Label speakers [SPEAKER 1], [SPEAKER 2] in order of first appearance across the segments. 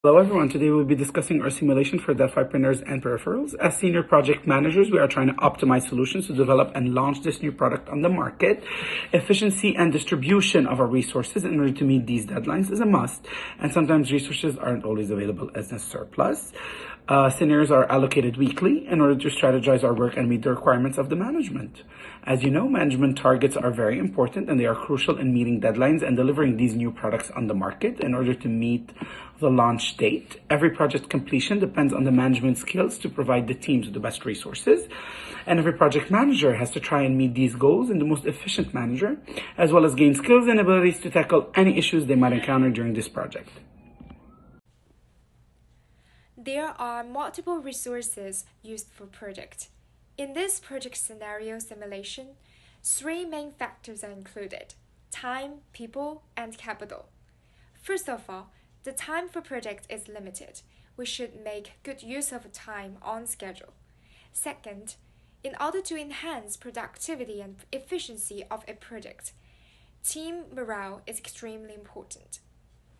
[SPEAKER 1] Hello everyone, today we'll be discussing our simulation for Delphi printers and peripherals. As senior project managers, we are trying to optimize solutions to develop and launch this new product on the market. Efficiency and distribution of our resources in order to meet these deadlines is a must, and sometimes resources aren't always available as a surplus. Scenarios are allocated weekly in order to strategize our work and meet the requirements of the management. As you know, management targets are very important and they are crucial in meeting deadlines and delivering these new products on the market in order to meet the launch date. Every project completion depends on the management skills to provide the teams with the best resources. And every project manager has to try and meet these goals in the most efficient manner, as well as gain skills and abilities to tackle any issues they might encounter during this project.
[SPEAKER 2] There are multiple resources used for project. In this project scenario simulation, three main factors are included: time, people, and capital. First of all, the time for project is limited. We should make good use of time on schedule. Second, in order to enhance productivity and efficiency of a project, team morale is extremely important.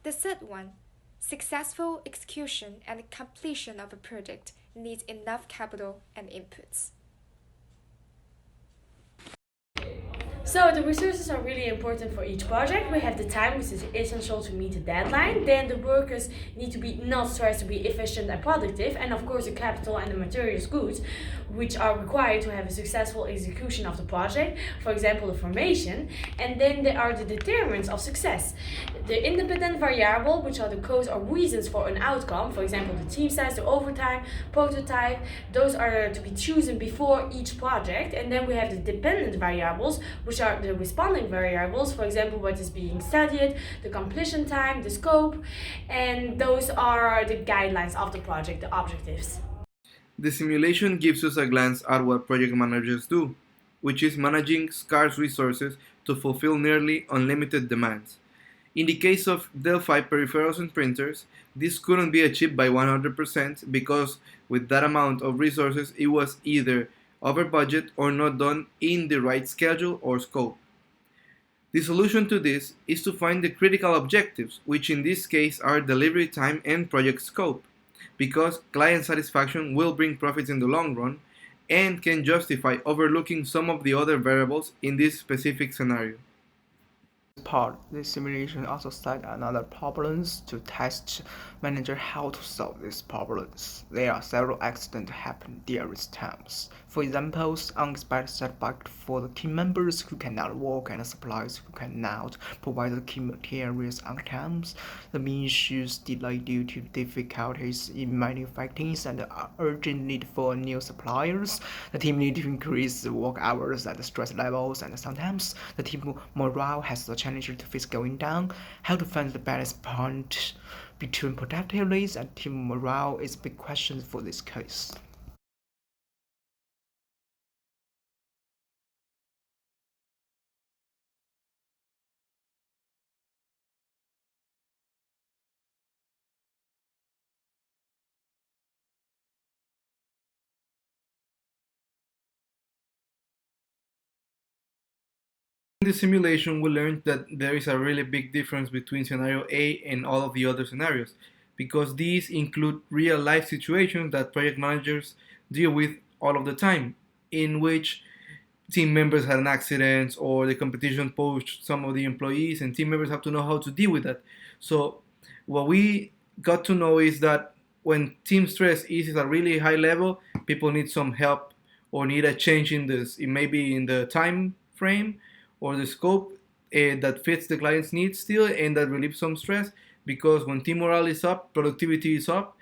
[SPEAKER 2] The third one, successful execution and completion of a project needs enough capital and inputs.
[SPEAKER 3] So the resources are really important for each project. We have the time, which is essential to meet the deadline. Then the workers need to be not stressed, to be efficient and productive. And of course the capital and the materials goods, which are required to have a successful execution of the project. For example, the formation. And then there are the determinants of success. The independent variable, which are the cause or reasons for an outcome. For example, the team size, the overtime, prototype. Those are to be chosen before each project. And then we have the dependent variables, which are the responding variables, for example, what is being studied, the completion time, the scope, and those are the guidelines of the project, the objectives.
[SPEAKER 4] The simulation gives us a glance at what project managers do, which is managing scarce resources to fulfill nearly unlimited demands. In the case of Delphi peripherals and printers, this couldn't be achieved by 100% because with that amount of resources it was either over budget or not done in the right schedule or scope. The solution to this is to find the critical objectives, which in this case are delivery time and project scope, because client satisfaction will bring profits in the long run and can justify overlooking some of the other variables in this specific scenario.
[SPEAKER 5] Part, this simulation also set another problems to test manager how to solve these problems. There are several accidents happen during times. For example, unexpected setback for the team members who cannot work and suppliers who cannot provide the key materials on time. The main issues delay due to difficulties in manufacturing and the urgent need for new suppliers. The team need to increase the work hours and the stress levels, and sometimes the team morale has the challenge to face going down. How to find the balance point between productivity and team morale is a big question for this case.
[SPEAKER 4] In the simulation, we learned that there is a really big difference between scenario A and all of the other scenarios, because these include real-life situations that project managers deal with all of the time, in which team members had an accident or the competition poached some of the employees, and team members have to know how to deal with that. So what we got to know is that when team stress is at a really high level, people need some help or need a change in this, it may be in the time frame or the scope that fits the client's needs still and that relieves some stress, because when team morale is up, productivity is up.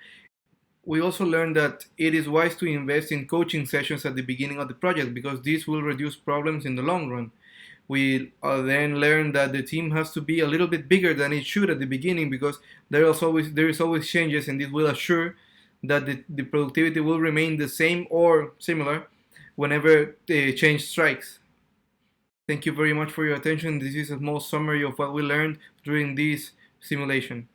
[SPEAKER 4] We also learned that it is wise to invest in coaching sessions at the beginning of the project, because this will reduce problems in the long run. We then learned that the team has to be a little bit bigger than it should at the beginning, because there is always changes, and this will assure that the productivity will remain the same or similar whenever the change strikes. Thank you very much for your attention. This is a small summary of what we learned during this simulation.